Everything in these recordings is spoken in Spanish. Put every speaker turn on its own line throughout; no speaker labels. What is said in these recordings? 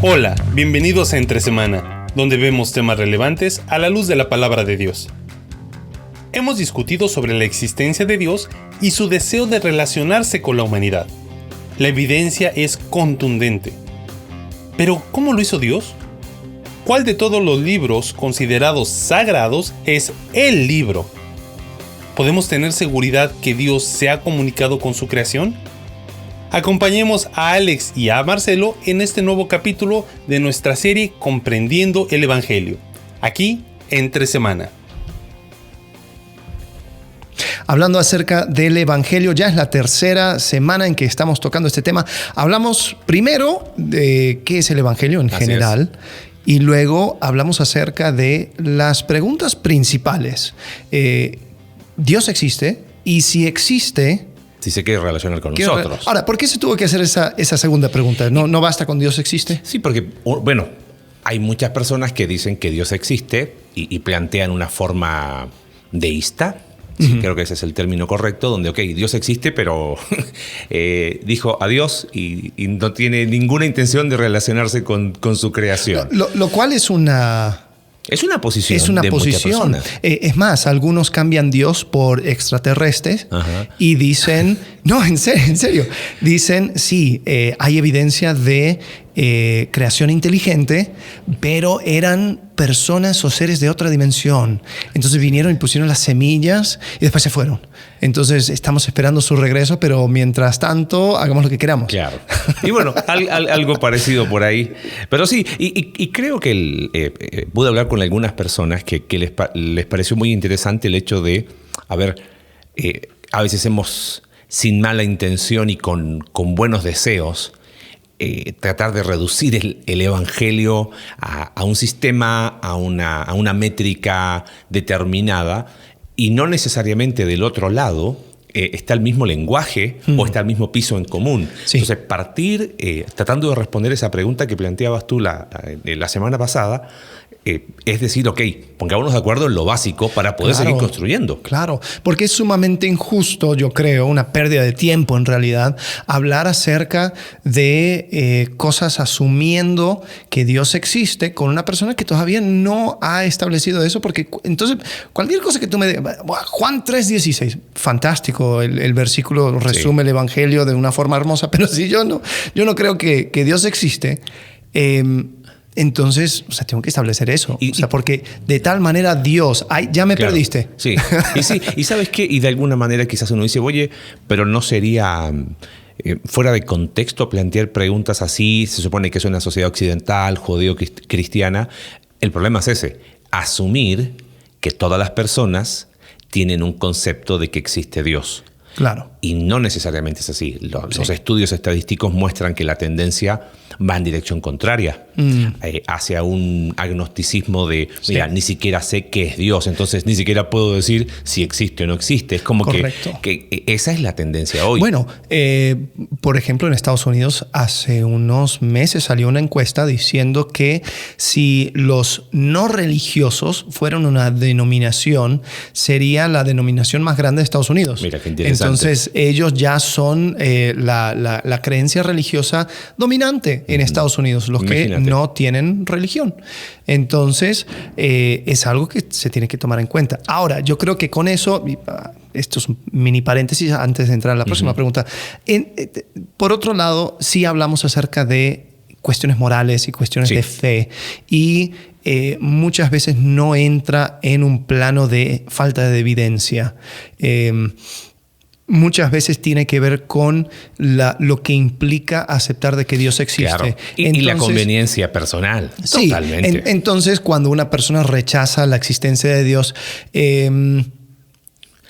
Hola, bienvenidos a Entre Semana, donde vemos temas relevantes a la luz de la palabra de Dios. Hemos discutido sobre la existencia de Dios y su deseo de relacionarse con la humanidad. La evidencia es contundente. Pero, ¿cómo lo hizo Dios? ¿Cuál de todos los libros considerados sagrados es el libro? ¿Podemos tener seguridad que Dios se ha comunicado con su creación? Acompañemos a Alex y a Marcelo en este nuevo capítulo de nuestra serie Comprendiendo el Evangelio, aquí Entre Semana.
Hablando acerca del Evangelio, ya es la tercera semana en que estamos tocando este tema. Hablamos primero de qué es el Evangelio en general y luego hablamos acerca de las preguntas principales. ¿Dios existe? Y si existe,
si se quiere relacionar con nosotros.
Ahora, ¿por qué se tuvo que hacer esa segunda pregunta? ¿No basta con Dios existe?
Sí, porque, bueno, hay muchas personas que dicen que Dios existe y plantean una forma deísta. Sí, creo que ese es el término correcto, donde, Dios existe, pero dijo adiós y no tiene ninguna intención de relacionarse con su creación.
Lo cual es una...
Es una posición.
Es una
de
posición.
Muchas personas.
Es más, algunos cambian Dios por extraterrestres. Ajá. Y dicen, no, en serio, dicen, sí, hay evidencia de creación inteligente, pero eran personas o seres de otra dimensión. Entonces vinieron y pusieron las semillas y después se fueron. Entonces estamos esperando su regreso, pero mientras tanto hagamos lo que queramos.
Claro. Y bueno, algo parecido por ahí. Pero sí, y creo que pude hablar con algunas personas que les pareció muy interesante el hecho de, a veces hemos, sin mala intención y con buenos deseos, tratar de reducir el Evangelio a un sistema, a una métrica determinada, y no necesariamente del otro lado está el mismo lenguaje o está el mismo piso en común. Sí. Entonces, partir tratando de responder esa pregunta que planteabas tú la semana pasada, es decir, pongámonos de acuerdo en lo básico para poder seguir construyendo.
Claro, porque es sumamente injusto, yo creo, una pérdida de tiempo en realidad, hablar acerca de cosas asumiendo que Dios existe con una persona que todavía no ha establecido eso, porque entonces cualquier cosa que tú me digas, Juan 3:16, fantástico, el versículo resume el Evangelio de una forma hermosa, pero si yo no creo que Dios existe, entonces, tengo que establecer eso. Porque de tal manera Dios... ya me perdiste.
Sí. Y ¿sabes qué? Y de alguna manera quizás uno dice, oye, pero no sería fuera de contexto plantear preguntas así. Se supone que es una sociedad occidental, judeo-cristiana. El problema es ese. Asumir que todas las personas tienen un concepto de que existe Dios.
Claro.
Y no necesariamente es así. Los estudios estadísticos muestran que la tendencia va en dirección contraria, hacia un agnosticismo de, mira, ni siquiera sé qué es Dios, entonces ni siquiera puedo decir si existe o no existe. Es como que esa es la tendencia hoy.
Bueno, por ejemplo, en Estados Unidos hace unos meses salió una encuesta diciendo que si los no religiosos fueran una denominación, sería la denominación más grande de Estados Unidos.
Mira, qué interesante.
Entonces, ellos ya son la creencia religiosa dominante en Estados Unidos, los que no tienen religión. Entonces, es algo que se tiene que tomar en cuenta. Ahora, yo creo que con eso, esto es un mini paréntesis antes de entrar a la próxima pregunta. Por otro lado, sí hablamos acerca de cuestiones morales y cuestiones de fe, y muchas veces no entra en un plano de falta de evidencia. Muchas veces tiene que ver con lo que implica aceptar de que Dios existe.
Claro. Y la conveniencia personal.
Sí,
totalmente.
Entonces, cuando una persona rechaza la existencia de Dios,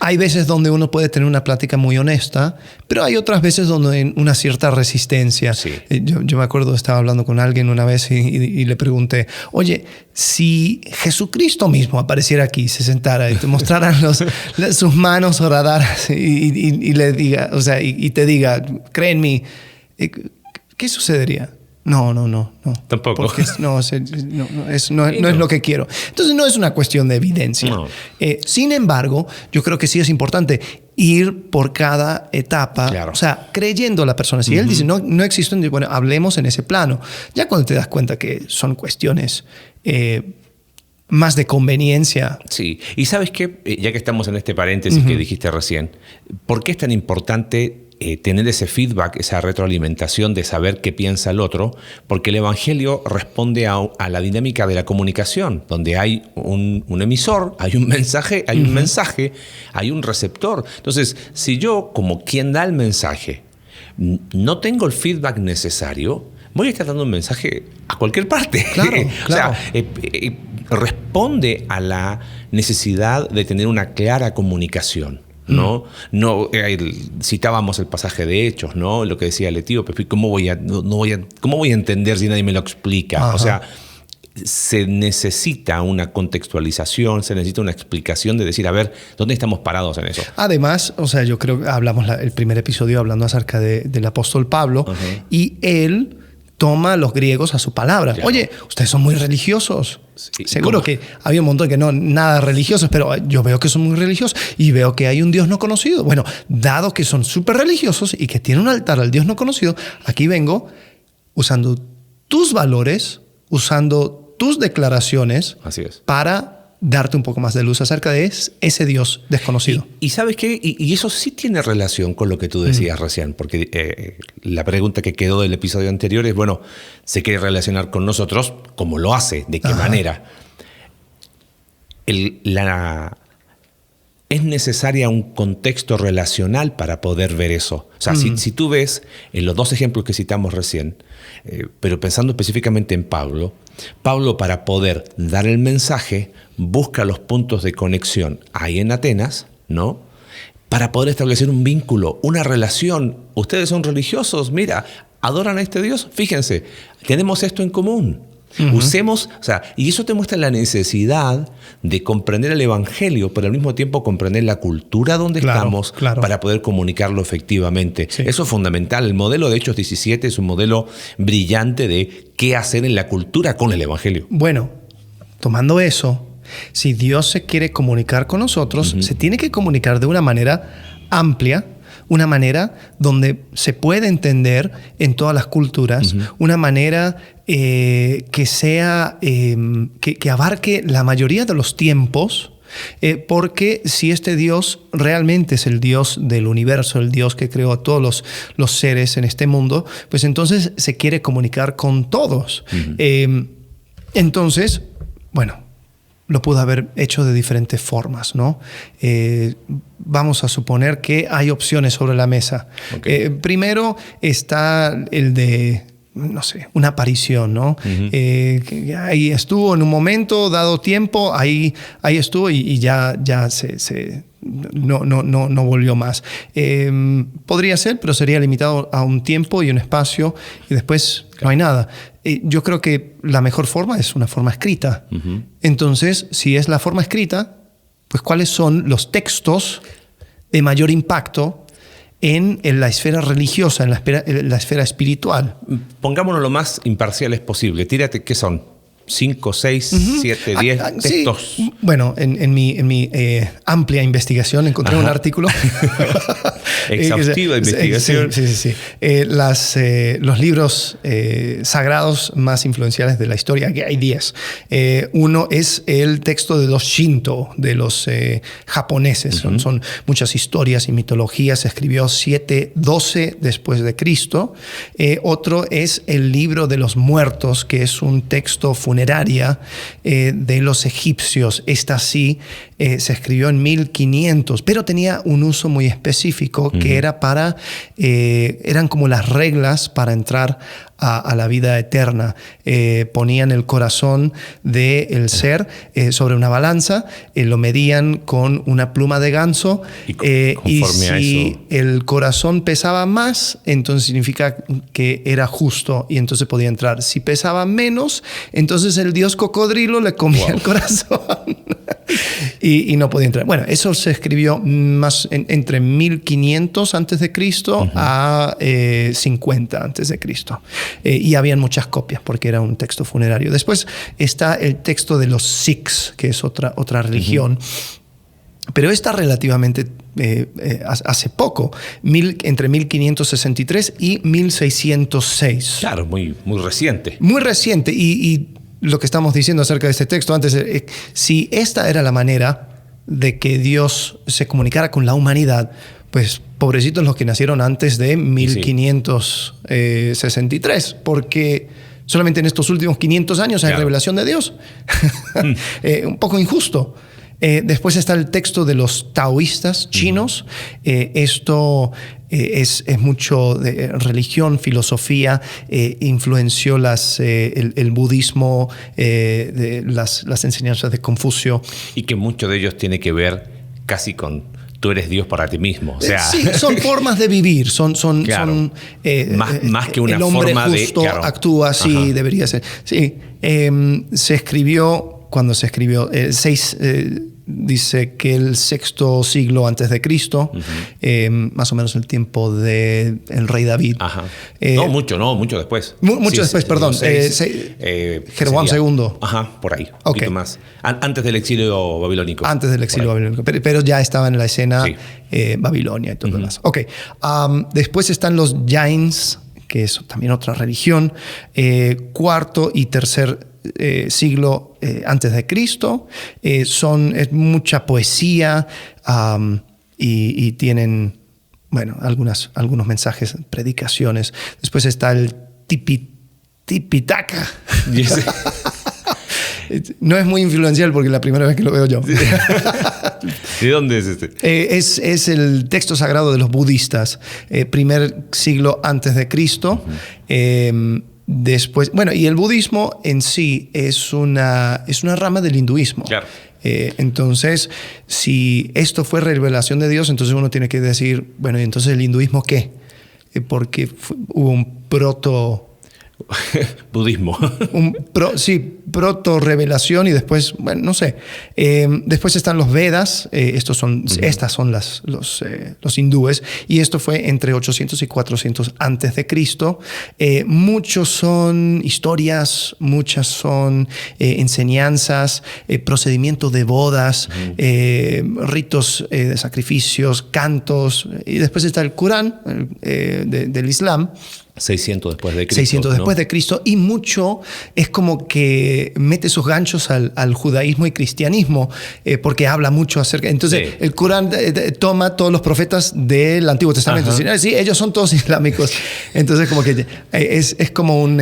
hay veces donde uno puede tener una plática muy honesta, pero hay otras veces donde hay una cierta resistencia. Sí. Yo me acuerdo, estaba hablando con alguien una vez y le pregunté, oye, si Jesucristo mismo apareciera aquí, se sentara y te mostraran sus manos horadaras y le diga, y te diga, cree en mí, ¿qué sucedería? No.
Tampoco.
Porque no es lo que quiero. Entonces no es una cuestión de evidencia. No. Sin embargo, yo creo que sí es importante. ir por cada etapa,
claro.
o sea, creyendo a la persona. Si él dice, no existe, bueno, hablemos en ese plano. Ya cuando te das cuenta que son cuestiones más de conveniencia.
Sí, y ¿sabes qué? Ya que estamos en este paréntesis que dijiste recién, ¿por qué es tan importante tener ese feedback, esa retroalimentación de saber qué piensa el otro? Porque el Evangelio responde a la dinámica de la comunicación, donde hay un emisor, hay un mensaje, hay un receptor. Entonces, si yo, como quien da el mensaje, no tengo el feedback necesario, voy a estar dando un mensaje a cualquier parte.
Claro, claro.
O sea, responde a la necesidad de tener una clara comunicación. ¿No? Citábamos el pasaje de Hechos, ¿no? Lo que decía el etíope, ¿cómo voy a entender si nadie me lo explica?
Ajá.
O sea, se necesita una contextualización, se necesita una explicación de decir, a ver, ¿dónde estamos parados en eso?
Además, o sea, yo creo que hablamos el primer episodio hablando acerca del apóstol Pablo, y él toma a los griegos a su palabra. Claro. Oye, ustedes son muy religiosos. Sí, seguro que había un montón que no, nada religiosos, pero yo veo que son muy religiosos y veo que hay un Dios no conocido. Bueno, dado que son súper religiosos y que tienen un altar al Dios no conocido, aquí vengo usando tus valores, usando tus declaraciones.
Así es.
Para darte un poco más de luz acerca de ese Dios desconocido.
Y ¿sabes qué? Y eso sí tiene relación con lo que tú decías recién, porque la pregunta que quedó del episodio anterior es, bueno, se quiere relacionar con nosotros, ¿cómo lo hace? ¿De qué manera? Es necesaria un contexto relacional para poder ver eso. O sea, si tú ves en los dos ejemplos que citamos recién, pero pensando específicamente en Pablo, para poder dar el mensaje, busca los puntos de conexión ahí en Atenas, ¿no? Para poder establecer un vínculo, una relación. Ustedes son religiosos, mira, adoran a este Dios. Fíjense, tenemos esto en común. Usemos, o sea, y eso te muestra la necesidad de comprender el Evangelio, pero al mismo tiempo comprender la cultura donde estamos para poder comunicarlo efectivamente. Sí. Eso es fundamental. El modelo de Hechos 17 es un modelo brillante de qué hacer en la cultura con el Evangelio.
Bueno, tomando eso, si Dios se quiere comunicar con nosotros, se tiene que comunicar de una manera amplia, una manera donde se puede entender en todas las culturas, una manera que sea que abarque la mayoría de los tiempos, porque si este Dios realmente es el Dios del universo, el Dios que creó a todos los seres en este mundo, pues entonces se quiere comunicar con todos. Entonces, bueno, lo pudo haber hecho de diferentes formas, ¿no? Vamos a suponer que hay opciones sobre la mesa. Okay. Primero está el de, no sé, una aparición, ¿no? Que ahí estuvo en un momento, dado tiempo, ahí estuvo y ya no volvió más. Podría ser, pero sería limitado a un tiempo y un espacio y después no hay nada. Yo creo que la mejor forma es una forma escrita. Entonces, si es la forma escrita, pues ¿cuáles son los textos de mayor impacto en la esfera religiosa, en la esfera espiritual?
Pongámonos lo más imparciales posible. Tírate, ¿qué son? 5, 6, 7, 10 textos.
Sí. Bueno, en mi amplia investigación encontré un artículo.
Exhaustiva investigación.
Sí. Los libros sagrados más influenciales de la historia, que hay 10. Uno es el texto de los Shinto, de los japoneses. Son muchas historias y mitologías. Se escribió 712 después de Cristo. Otro es el libro de los muertos, que es un texto funeraria de los egipcios. Esta sí se escribió en 1500, pero tenía un uso muy específico que era eran como las reglas para entrar a la vida eterna. Ponían el corazón del ser sobre una balanza, lo medían con una pluma de ganso y si el corazón pesaba más, entonces significa que era justo y entonces podía entrar. Si pesaba menos, entonces el dios cocodrilo le comía el corazón y no podía entrar. Bueno, eso se escribió más entre 1500 antes de Cristo a 50 antes de Cristo. Y habían muchas copias porque era un texto funerario. Después está el texto de los Sikhs, que es otra religión. Pero está relativamente hace poco, entre 1563 y 1606.
Claro, muy reciente.
Muy reciente. Y lo que estamos diciendo acerca de este texto antes, si esta era la manera de que Dios se comunicara con la humanidad, pues pobrecitos los que nacieron antes de 1563, porque solamente en estos últimos 500 años hay revelación de Dios. Un poco injusto. Después está el texto de los taoístas chinos. Esto es mucho de religión, filosofía, influenció el budismo, de las enseñanzas de Confucio.
Y que mucho de ellos tiene que ver casi con tú eres Dios para ti mismo. O sea,
sí, son formas de vivir,
claro, más que una
el hombre
forma
justo
de... Claro.
actúa así, debería ser. Sí, se escribió, cuando se escribió, dice que el sexto siglo antes de Cristo, más o menos el tiempo del rey David.
Mucho después.
Mucho después, perdón. Jeroboam II.
Ajá, por ahí, un poquito más. Antes del exilio babilónico.
Antes del exilio babilónico, pero ya estaba en la escena Babilonia y todo lo demás. Ok, después están los Jains, que es también otra religión, cuarto y tercer siglo antes de Cristo. Es mucha poesía y tienen, bueno, algunos mensajes, predicaciones. Después está el Tipitaka. No es muy influencial porque es la primera vez que lo veo yo.
¿De dónde es este?
Es el texto sagrado de los budistas, primer siglo antes de Cristo. Después, bueno, y el budismo en sí es una rama del hinduismo. Claro. Entonces, si esto fue revelación de Dios, entonces uno tiene que decir, bueno, ¿y entonces el hinduismo qué? Porque hubo un
budismo.
Proto-revelación y después, bueno, no sé. Después están los Vedas, estas son los hindúes, y esto fue entre 800 y 400 antes de Cristo. Muchos son historias, muchas son enseñanzas, procedimientos de bodas, ritos de sacrificios, cantos, y después está el Corán del Islam.
600 después de Cristo.
600 después de Cristo, y mucho es como que mete sus ganchos al judaísmo y cristianismo, porque habla mucho acerca. Entonces, el Corán toma todos los profetas del Antiguo Testamento. Sí, ellos son todos islámicos. Entonces, como que es como un.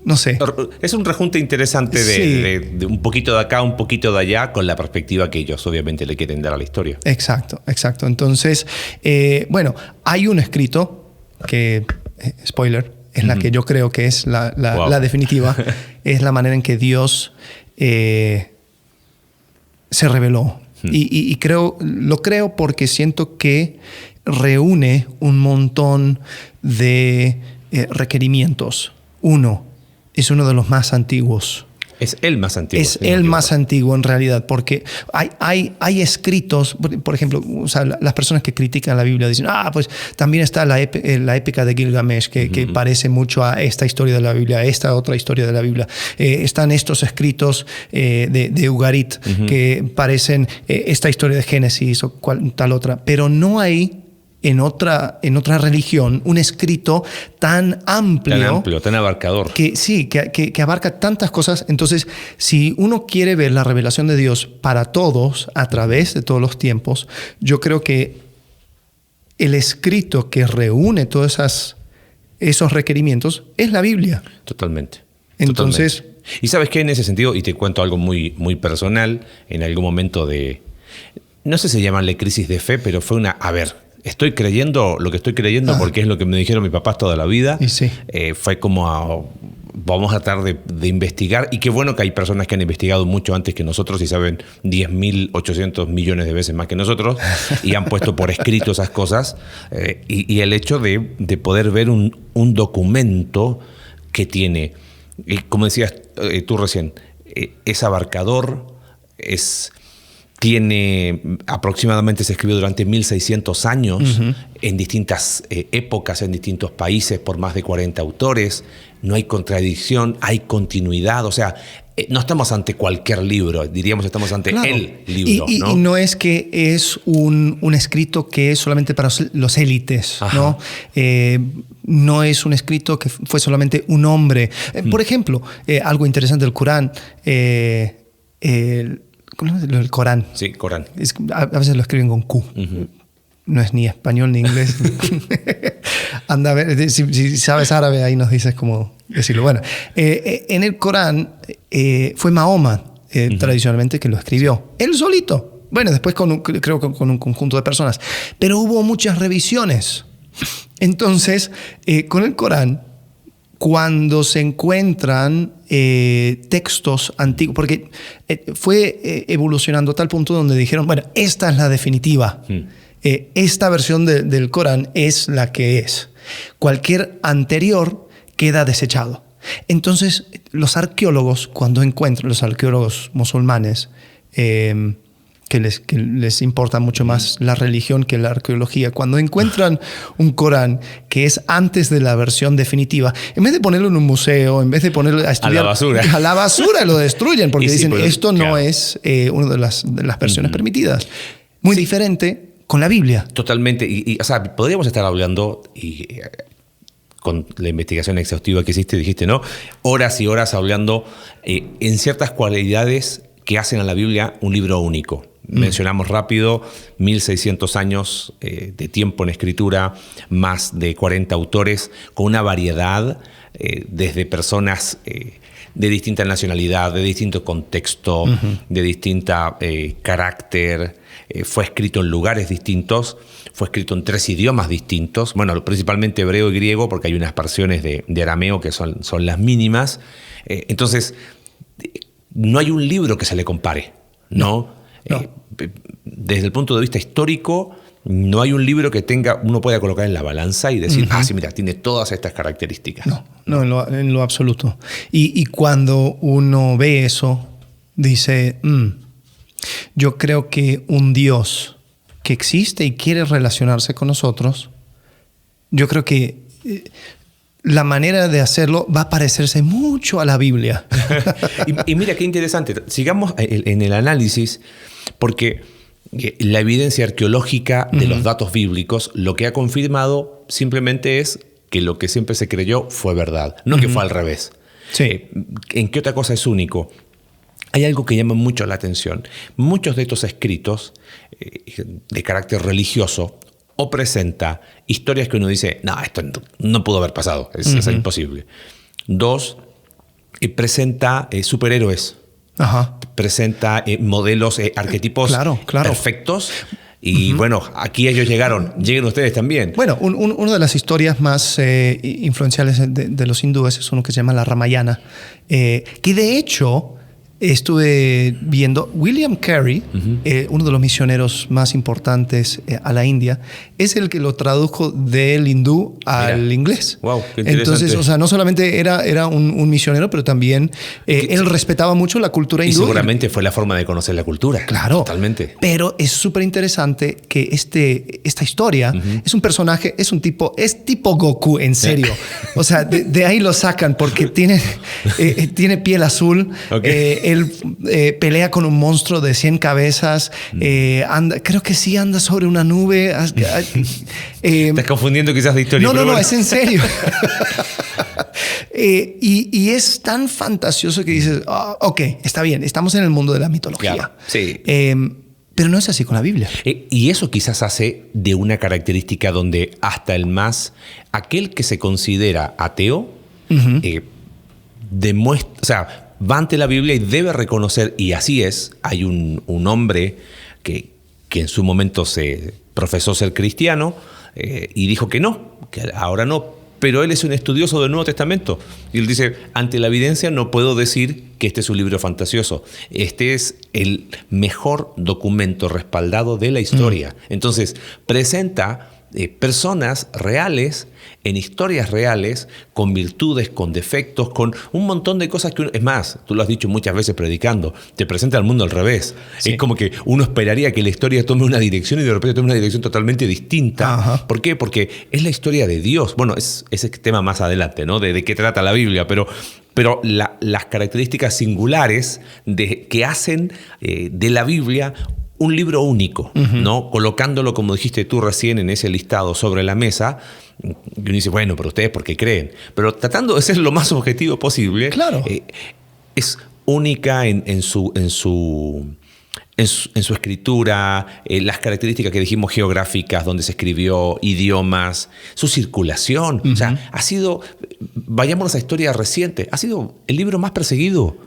No sé.
Es un rejunte interesante de un poquito de acá, un poquito de allá, con la perspectiva que ellos obviamente le quieren dar a la historia.
Exacto. Entonces, bueno, hay un escrito que, spoiler, es la que yo creo que es la definitiva. Es la manera en que Dios se reveló. Y lo creo porque siento que reúne un montón de requerimientos. Es uno de los más antiguos.
Es el más antiguo.
Es el más antiguo en realidad, porque hay escritos, por ejemplo, o sea, las personas que critican la Biblia dicen, pues también está la épica de Gilgamesh, que parece mucho a esta historia de la Biblia, a esta otra historia de la Biblia. Están estos escritos de Ugarit, que parecen esta historia de Génesis o tal otra, pero no hay en otra religión un escrito tan amplio,
tan abarcador.
Que abarca tantas cosas. Entonces, si uno quiere ver la revelación de Dios para todos, a través de todos los tiempos, yo creo que el escrito que reúne todos esos requerimientos es la Biblia.
Totalmente.
Entonces...
Y ¿sabes qué? En ese sentido, y te cuento algo muy, muy personal, en algún momento no sé si llamarle crisis de fe, pero fue estoy creyendo lo que estoy creyendo porque es lo que me dijeron mis papás toda la vida.
Y sí.
Fue como vamos a tratar de investigar, y qué bueno que hay personas que han investigado mucho antes que nosotros y saben 10.800 millones de veces más que nosotros y han puesto por escrito esas cosas, y el hecho de poder ver un documento que tiene, como decías tú recién, es abarcador, tiene aproximadamente, se escribió durante 1600 años, en distintas épocas, en distintos países, por más de 40 autores. No hay contradicción, hay continuidad. O sea, no estamos ante cualquier libro, diríamos estamos ante el libro.
Y no es que es un escrito que es solamente para los élites, ¿no? No es un escrito que fue solamente un hombre. Por ejemplo, algo interesante del Corán, el Corán.
Sí, Corán.
A veces lo escriben con Q. No es ni español ni inglés. Anda a ver, si sabes árabe, ahí nos dices cómo decirlo. Bueno, en el Corán fue Mahoma, tradicionalmente, que lo escribió. Él solito. Bueno, después creo que con un conjunto de personas. Pero hubo muchas revisiones. Entonces, con el Corán, cuando se encuentran textos antiguos, porque fue evolucionando a tal punto donde dijeron, bueno, esta es la definitiva. Esta versión del Corán es la que es. Cualquier anterior queda desechado. Entonces, los arqueólogos, cuando encuentran, los arqueólogos musulmanes, que les importa mucho más la religión que la arqueología, cuando encuentran un Corán que es antes de la versión definitiva, en vez de ponerlo en un museo, en vez de ponerlo a estudiar,
a la basura
lo destruyen, porque dicen, esto no es una de las versiones permitidas. Muy diferente con la Biblia.
Totalmente. O sea, podríamos estar hablando con la investigación exhaustiva que hiciste, dijiste, ¿no? Horas y horas hablando en ciertas cualidades que hacen a la Biblia un libro único. Mencionamos rápido 1600 años de tiempo en escritura, más de 40 autores, con una variedad desde personas de distinta nacionalidad, de distinto contexto, de distinta carácter. Fue escrito en lugares distintos, fue escrito en 3 idiomas distintos, bueno, principalmente hebreo y griego, porque hay unas versiones de arameo que son las mínimas. Entonces, no hay un libro que se le compare, ¿no? Desde el punto de vista histórico, no hay un libro que uno pueda colocar en la balanza y decir, sí, mira, tiene todas estas características.
No, en lo absoluto. Y cuando uno ve eso, dice, yo creo que un Dios que existe y quiere relacionarse con nosotros, yo creo que la manera de hacerlo va a parecerse mucho a la Biblia.
y mira qué interesante. Sigamos en el análisis, porque la evidencia arqueológica de los datos bíblicos lo que ha confirmado simplemente es que lo que siempre se creyó fue verdad, no que fue al revés.
Sí.
¿En qué otra cosa es único? Hay algo que llama mucho la atención. Muchos de estos escritos de carácter religioso o presenta historias que uno dice, no, esto no pudo haber pasado, es imposible. 2, presenta superhéroes. Presenta modelos, arquetipos perfectos. Y bueno, aquí ellos llegaron. Lleguen ustedes también.
Bueno, una de las historias más influenciales de los hindúes es uno que se llama la Ramayana, que de hecho estuve viendo William Carey, uno de los misioneros más importantes a la India, es el que lo tradujo del hindú al inglés.
Wow, qué interesante.
Entonces, o sea, no solamente era un misionero, pero también él respetaba mucho la cultura hindú.
Y seguramente fue la forma de conocer la cultura.
Claro.
Totalmente.
Pero es súper interesante que esta historia es un personaje, es tipo Goku, en serio. O sea, de ahí lo sacan porque tiene piel azul. Okay. Él pelea con un monstruo de 100 cabezas. Creo que sí anda sobre una nube.
Estás confundiendo quizás de historia.
No, es en serio. Y es tan fantasioso que dices, ok, está bien, estamos en el mundo de la mitología.
Claro, sí.
Pero no es así con la Biblia.
Y eso quizás hace de una característica donde hasta aquel que se considera ateo, demuestra, o sea, va ante la Biblia y debe reconocer, y así es, hay un hombre que en su momento se profesó ser cristiano y dijo que ahora no, pero él es un estudioso del Nuevo Testamento. Y él dice, ante la evidencia no puedo decir que este es un libro fantasioso. Este es el mejor documento respaldado de la historia. Entonces, presenta personas reales, en historias reales, con virtudes, con defectos, con un montón de cosas que es más, tú lo has dicho muchas veces predicando, te presenta al mundo al revés. Sí. Es como que uno esperaría que la historia tome una dirección y de repente tome una dirección totalmente distinta. ¿Por qué? Porque es la historia de Dios. Bueno, es ese tema más adelante, ¿no? De qué trata la Biblia, pero pero las características singulares que hacen de la Biblia un libro único, ¿no? Colocándolo, como dijiste tú recién, en ese listado sobre la mesa. Y uno dice, bueno, pero ustedes ¿por qué creen? Pero tratando de ser lo más objetivo posible,
claro.
Es única en su escritura, las características que dijimos geográficas, donde se escribió, idiomas, su circulación. O sea, ha sido, vayámonos a historia reciente, ha sido el libro más perseguido.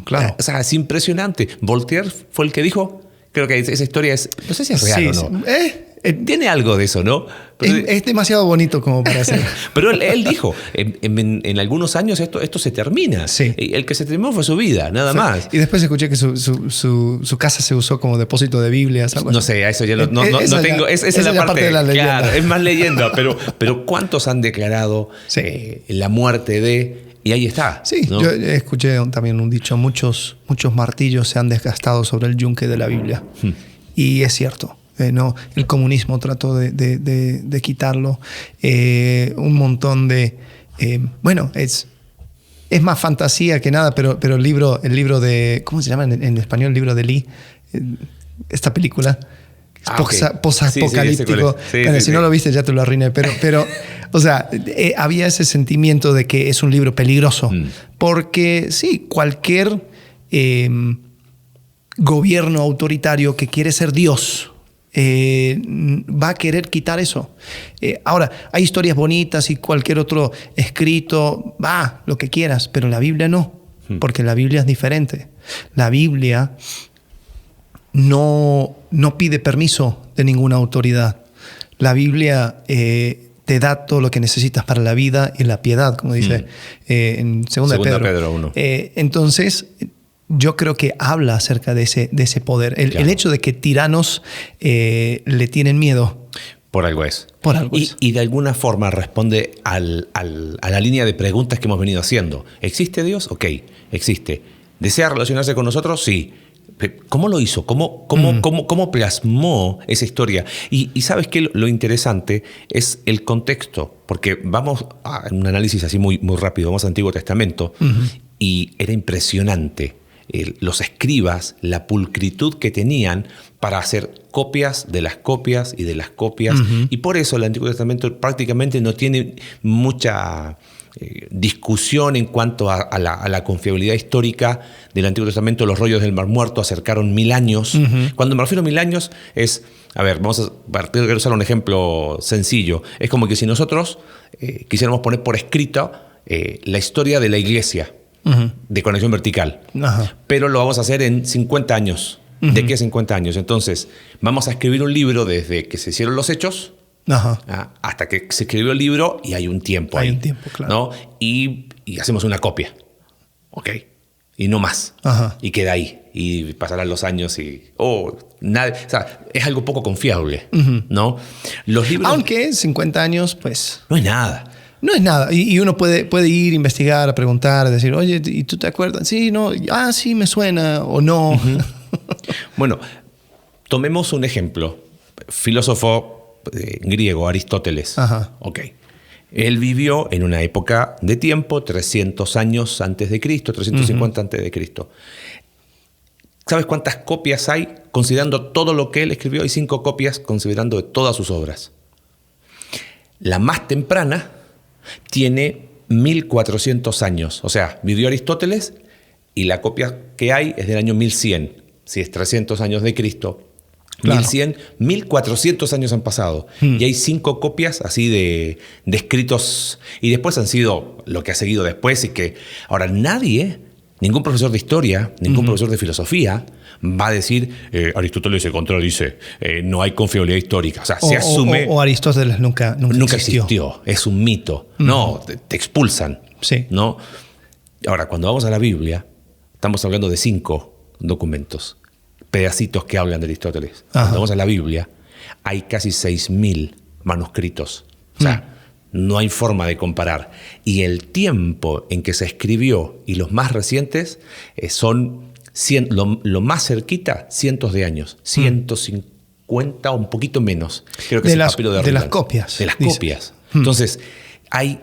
Claro.
O sea, es impresionante. Voltaire fue el que dijo, creo que esa historia es, no sé si es real o no. Tiene algo de eso, ¿no? Pero,
es demasiado bonito como para ser.
Pero él dijo, en algunos años esto se termina.
Sí.
El que se terminó fue su vida, nada más.
Y después escuché que su casa se usó como depósito de Biblias.
No sé, a eso ya no tengo. Esa es la parte de la leyenda. Claro, es más leyenda, pero ¿cuántos han declarado la muerte de...? Y ahí está.
Sí,
¿no?
Yo escuché también un dicho, muchos martillos se han desgastado sobre el yunque de la Biblia. Y es cierto. No, el comunismo trató de quitarlo. Un montón de... bueno, es más fantasía que nada, pero el libro de... ¿Cómo se llama en español? El libro de Lee. Esta película. Post-apocalíptico. Si no lo viste ya te lo arruiné. Pero o sea, había ese sentimiento de que es un libro peligroso. Porque sí, cualquier gobierno autoritario que quiere ser Dios... va a querer quitar eso. Ahora, hay historias bonitas y cualquier otro escrito, lo que quieras, pero la Biblia no, porque la Biblia es diferente. La Biblia no pide permiso de ninguna autoridad. La Biblia te da todo lo que necesitas para la vida y la piedad, como dice en 2 de Pedro
1.
Entonces... yo creo que habla acerca de ese poder. El hecho de que tiranos le tienen miedo.
Por algo es. Y de alguna forma responde a la línea de preguntas que hemos venido haciendo. ¿Existe Dios? Ok, existe. ¿Desea relacionarse con nosotros? Sí. ¿Cómo lo hizo? ¿Cómo plasmó esa historia? Y ¿sabes qué? Lo interesante es el contexto. Porque vamos a un análisis así muy, muy rápido. Vamos al Antiguo Testamento. Y era impresionante. Los escribas, la pulcritud que tenían para hacer copias de las copias y de las copias. Y por eso el Antiguo Testamento prácticamente no tiene mucha discusión en cuanto a la confiabilidad histórica del Antiguo Testamento. Los rollos del Mar Muerto acercaron 1000 años. Cuando me refiero a 1000 años es... A ver, vamos a partir de usar un ejemplo sencillo. Es como que si nosotros quisiéramos poner por escrito la historia de la iglesia, de conexión vertical. Pero lo vamos a hacer en 50 años. ¿De qué 50 años? Entonces, vamos a escribir un libro desde que se hicieron los hechos hasta que se escribió el libro y hay un tiempo ahí. Hay un tiempo, claro. ¿No? Y hacemos una copia. ¿Ok? Y no más. Y queda ahí. Y pasarán los años y... nada, o sea, es algo poco confiable. ¿No? Los libros...
Aunque 50 años, pues...
No es nada.
No es nada. Y uno puede ir, investigar, preguntar, decir, oye, ¿y tú te acuerdas? Sí, no. Sí, me suena o no.
Bueno, tomemos un ejemplo. Filósofo griego, Aristóteles. Ok. Él vivió en una época de tiempo, 300 años antes de Cristo, 350 antes de Cristo. ¿Sabes cuántas copias hay? Considerando todo lo que él escribió, hay 5 copias considerando de todas sus obras. La más temprana tiene 1400 años. O sea, vivió Aristóteles y la copia que hay es del año 1100. Si es 300 años de Cristo, claro. 1100, 1400 años han pasado. Y hay 5 copias así de escritos. Y después han sido lo que ha seguido después. Y que ahora nadie, ningún profesor de historia, ningún profesor de filosofía va a decir Aristóteles se contradice, no hay confiabilidad histórica. O sea, se asume...
O Aristóteles nunca existió.
Es un mito. No, te expulsan.
Sí.
¿No? Ahora, cuando vamos a la Biblia, estamos hablando de 5 documentos, pedacitos que hablan de Aristóteles. Cuando vamos a la Biblia, hay casi 6000 manuscritos. O sea, no hay forma de comparar. Y el tiempo en que se escribió y los más recientes son... lo más cerquita, cientos de años, 150 o un poquito menos. Creo que es el papiro de
las copias.
De las copias. Entonces, hay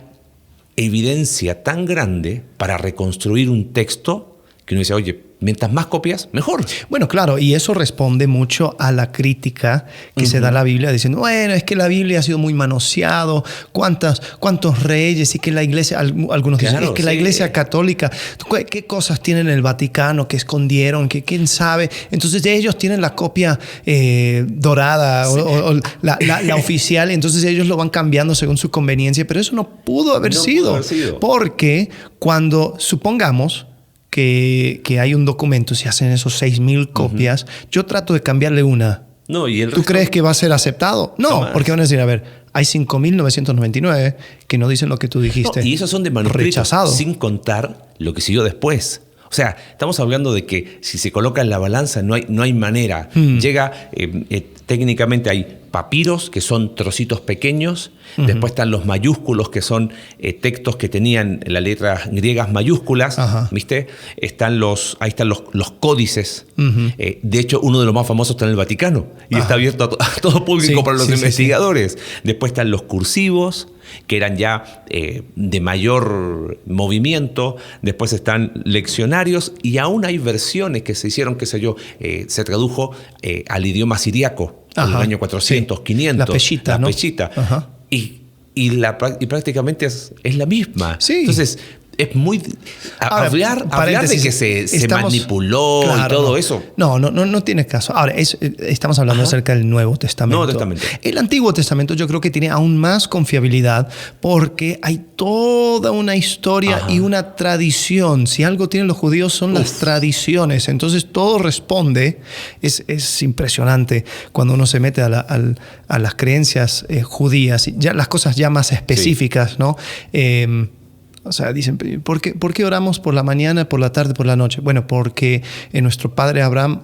evidencia tan grande para reconstruir un texto que uno dice, oye, mientras más copias, mejor.
Bueno, claro, y eso responde mucho a la crítica que se da a la Biblia, diciendo, bueno, es que la Biblia ha sido muy manoseado, cuántos reyes, y que la iglesia, algunos dicen, es que la iglesia católica, ¿qué cosas tienen en el Vaticano que escondieron? Que quién sabe. Entonces ellos tienen la copia dorada o la oficial, entonces ellos lo van cambiando según su conveniencia, pero eso no pudo haber sido. Porque cuando, supongamos, que hay un documento, si hacen esos 6,000 copias, yo trato de cambiarle una.
No, ¿y el
¿Tú
resto?
crees que va a ser aceptado? No,
Jamás.
porque van a decir, a ver, hay 5,999 que no dicen lo que tú dijiste.
No, y esos son de manuscritos,
rechazados.
sin contar lo que siguió después. O sea, estamos hablando de que si se coloca en la balanza no hay manera. Llega, técnicamente hay papiros, que son trocitos pequeños. Después están los mayúsculos, que son textos que tenían las letras griegas mayúsculas. ¿Viste? Ahí están los códices. De hecho, uno de los más famosos está en el Vaticano. Y está abierto a todo público para los investigadores. Después están los cursivos, que eran ya de mayor movimiento. Después están leccionarios, y aún hay versiones que se hicieron, qué sé yo, se tradujo al idioma siríaco en el año 400, 500.
La peshita, ¿no?
Y prácticamente es la misma.
Sí.
Entonces, es muy... Hablar de que se manipuló, claro, y todo eso.
No tiene caso. Ahora, estamos hablando acerca del Nuevo Testamento.
Nuevo Testamento.
El Antiguo Testamento yo creo que tiene aún más confiabilidad porque hay toda una historia y una tradición. Si algo tienen los judíos son las tradiciones. Entonces todo responde. Es impresionante cuando uno se mete a las creencias judías, ya las cosas ya más específicas, ¿no? O sea, dicen, ¿por qué oramos por la mañana, por la tarde, por la noche? Bueno, porque nuestro padre Abraham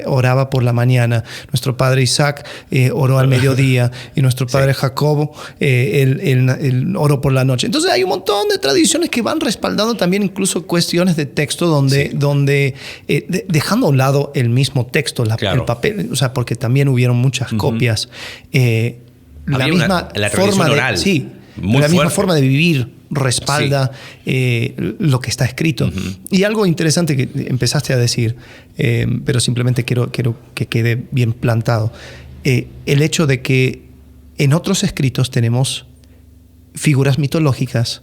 oraba por la mañana, nuestro padre Isaac oró al mediodía, y nuestro padre Jacobo él oró por la noche. Entonces hay un montón de tradiciones que van respaldando también incluso cuestiones de texto donde dejando a un lado el mismo texto, el papel, o sea, porque también hubieron muchas copias. La misma forma oral. La misma forma de vivir respalda lo que está escrito. Y algo interesante que empezaste a decir, pero simplemente quiero que quede bien plantado, el hecho de que en otros escritos tenemos figuras mitológicas,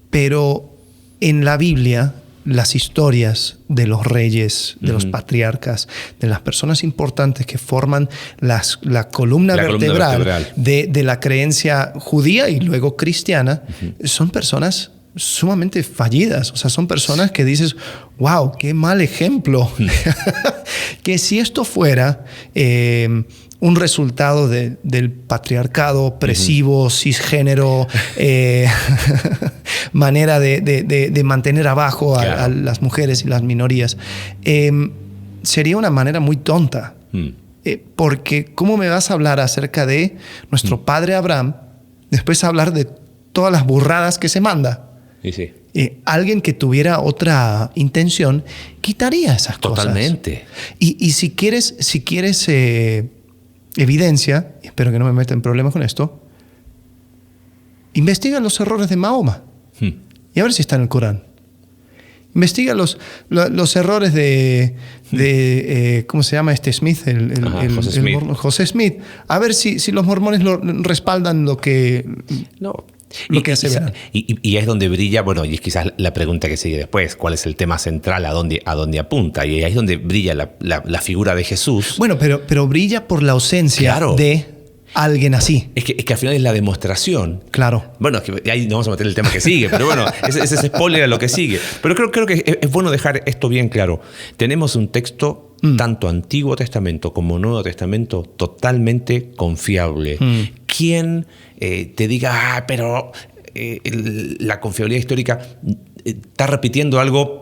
pero en la Biblia las historias de los reyes, de los patriarcas, de las personas importantes que forman la columna vertebral de la creencia judía y luego cristiana, son personas sumamente fallidas. O sea, son personas que dices, wow, qué mal ejemplo. Que si esto fuera un resultado del patriarcado opresivo, cisgénero, manera de mantener abajo a las mujeres y las minorías, sería una manera muy tonta. Porque ¿cómo me vas a hablar acerca de nuestro padre Abraham, después hablar de todas las burradas que se manda? Alguien que tuviera otra intención quitaría esas cosas.
Totalmente.
Y si quieres evidencia, espero que no me meta en problemas con esto, investiga los errores de Mahoma y a ver si está en el Corán. Investiga los errores de ¿cómo se llama este Smith? José Smith. A ver si los mormones respaldan lo que... Lo que hace
y es donde brilla, bueno, y es quizás la pregunta que sigue después, ¿cuál es el tema central, a dónde apunta? Y ahí es donde brilla la figura de Jesús.
Bueno, pero brilla por la ausencia de alguien así.
Es que al final es la demostración.
Claro.
Bueno, es que ahí no vamos a meter el tema que sigue, pero bueno, ese es spoiler a lo que sigue. Pero creo que es bueno dejar esto bien claro. Tenemos un texto, tanto Antiguo Testamento como Nuevo Testamento, totalmente confiable. Quien te diga, pero la confiabilidad histórica, está repitiendo algo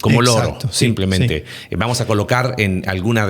como loro,
exacto,
simplemente.
Sí.
Vamos a colocar en alguna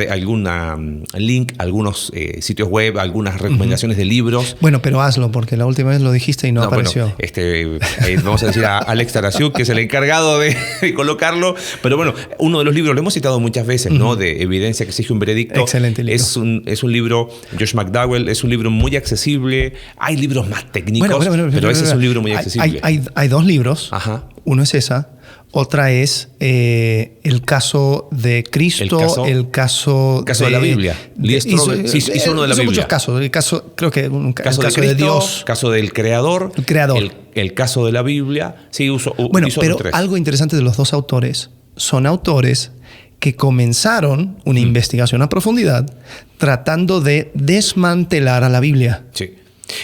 link, algunos sitios web, algunas recomendaciones de libros.
Bueno, pero hazlo, porque la última vez lo dijiste y no apareció.
Bueno, vamos a decir a Alex Tarasiuk, que es el encargado de colocarlo. Pero bueno, uno de los libros, lo hemos citado muchas veces, ¿no? De Evidencia que exige un veredicto.
Excelente libro.
Es un libro, Josh McDowell, es un libro muy accesible. Hay libros más técnicos, pero ese es un libro muy accesible.
Hay dos libros.
Ajá.
Uno es esa. Otra es el caso de Cristo, el caso
de la Biblia. Hizo uno de la Biblia.
Muchos casos. El caso, creo que un caso de
Cristo,
Dios.
Caso del Creador.
El Creador.
El caso de la Biblia. Sí,
bueno,
hizo
pero
tres.
Algo interesante de los dos autores, son autores que comenzaron una investigación a profundidad tratando de desmantelar a la Biblia.
Sí.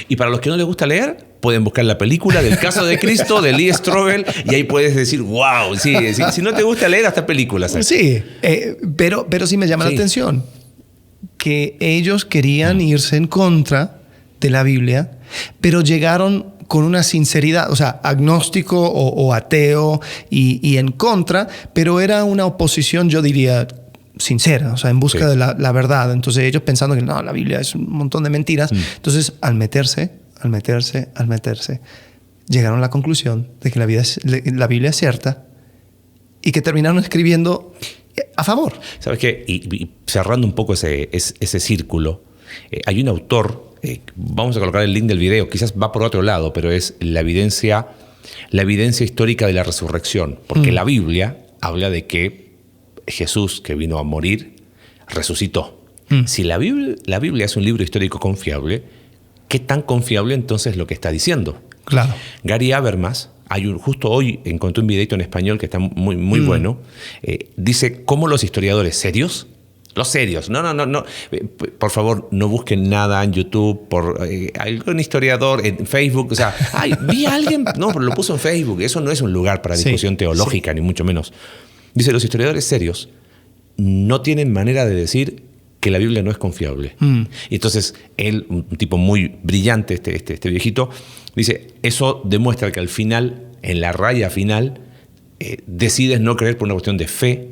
Y para los que no les gusta leer, pueden buscar la película del caso de Cristo de Lee Strobel y ahí puedes decir, wow, sí, si no te gusta leer, hasta películas.
Sí, pero sí me llama la atención que ellos querían irse en contra de la Biblia, pero llegaron con una sinceridad, o sea, agnóstico o ateo y en contra, pero era una oposición, yo diría, sincera, o sea, en busca de la verdad. Entonces ellos pensando que no, la Biblia es un montón de mentiras. Entonces, al meterse, llegaron a la conclusión de que la Biblia es cierta y que terminaron escribiendo a favor.
¿Sabes qué? Y cerrando un poco ese círculo, hay un autor, vamos a colocar el link del video, quizás va por otro lado, pero es la evidencia histórica de la resurrección, porque la Biblia habla de que Jesús, que vino a morir, resucitó. Si la Biblia es un libro histórico confiable, ¿qué tan confiable entonces es lo que está diciendo?
Claro.
Gary Habermas, justo hoy encontré un videito en español que está muy bueno, dice cómo los historiadores serios, los serios, no, por favor, no busquen nada en YouTube por algún historiador en Facebook, o sea, vi a alguien, no, pero lo puso en Facebook, eso no es un lugar para discusión teológica, ni mucho menos. Dice, los historiadores serios no tienen manera de decir que la Biblia no es confiable. Y entonces él, un tipo muy brillante, este viejito, dice, eso demuestra que al final, en la raya final, decides no creer por una cuestión de fe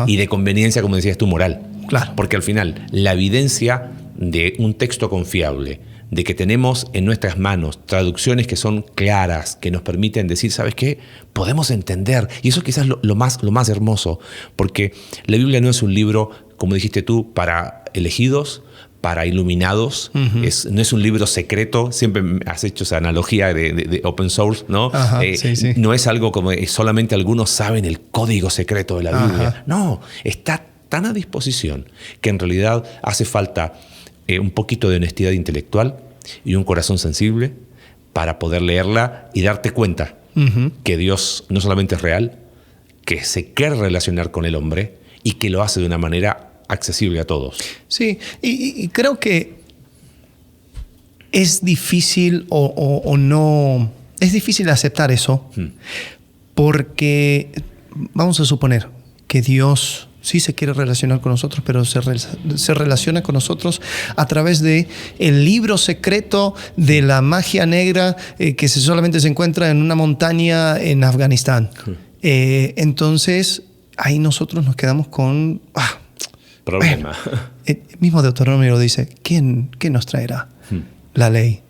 y de conveniencia, como decías tú, moral.
Claro.
Porque al final, la evidencia de un texto confiable, de que tenemos en nuestras manos traducciones que son claras, que nos permiten decir, ¿sabes qué? Podemos entender. Y eso quizás lo más hermoso, porque la Biblia no es un libro, como dijiste tú, para elegidos, para iluminados. No es un libro secreto. Siempre has hecho esa analogía de open source, ¿no? No es algo como solamente algunos saben el código secreto de la Biblia. No, está tan a disposición que en realidad hace falta un poquito de honestidad intelectual y un corazón sensible para poder leerla y darte cuenta que Dios no solamente es real, que se quiere relacionar con el hombre y que lo hace de una manera accesible a todos.
Sí, y creo que es difícil o no... Es difícil aceptar eso porque vamos a suponer que Dios sí se quiere relacionar con nosotros, pero se relaciona con nosotros a través de el libro secreto de la magia negra que solamente se encuentra en una montaña en Afganistán. Entonces, ahí nosotros nos quedamos con...
problema.
El mismo Deuteronomio lo dice. ¿Quién nos traerá la ley?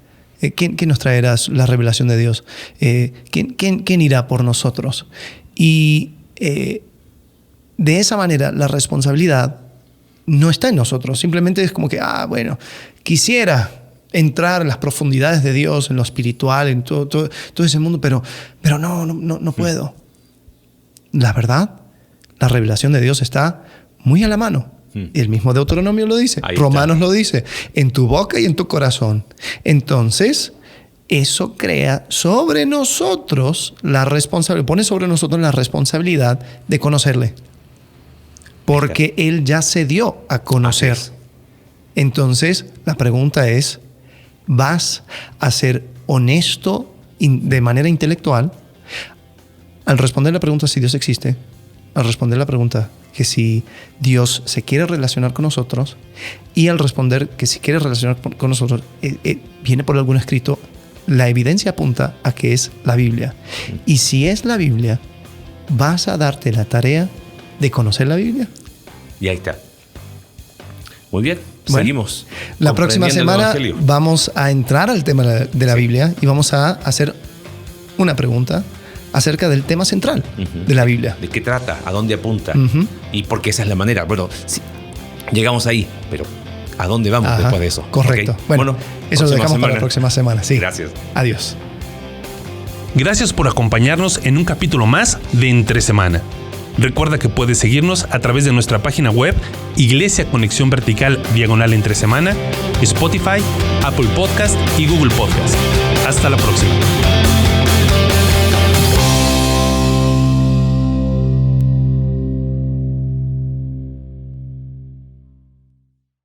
¿Quién nos traerá la revelación de Dios? ¿Quién irá por nosotros? Y de esa manera la responsabilidad no está en nosotros. Simplemente es como que, bueno, quisiera entrar en las profundidades de Dios, en lo espiritual, en todo ese mundo, pero no puedo. La verdad, la revelación de Dios está muy a la mano. El mismo Deuteronomio lo dice, Romanos lo dice, en tu boca y en tu corazón. Entonces, eso crea sobre nosotros pone sobre nosotros la responsabilidad de conocerle. Porque Él ya se dio a conocer. Entonces, la pregunta es, ¿vas a ser honesto de manera intelectual al responder la pregunta si Dios existe? Al responder la pregunta que si Dios se quiere relacionar con nosotros, y al responder que si quiere relacionar con nosotros, viene por algún escrito la evidencia apunta a que es la Biblia. Y si es la Biblia, ¿vas a darte la tarea de conocer la Biblia?
Y ahí está. Muy bien,
bueno,
seguimos.
La próxima semana vamos a entrar al tema de la Biblia y vamos a hacer una pregunta acerca del tema central de la Biblia.
¿De qué trata? ¿A dónde apunta? Y porque esa es la manera. Bueno, sí, llegamos ahí, pero ¿a dónde vamos después de eso?
Correcto.
Okay.
Bueno, eso lo dejamos para la próxima semana. Sí.
Gracias.
Adiós.
Gracias por acompañarnos en un capítulo más de Entre Semana. Recuerda que puedes seguirnos a través de nuestra página web Iglesia Conexión Vertical /Entre Semana, Spotify, Apple Podcast y Google Podcast. Hasta la próxima.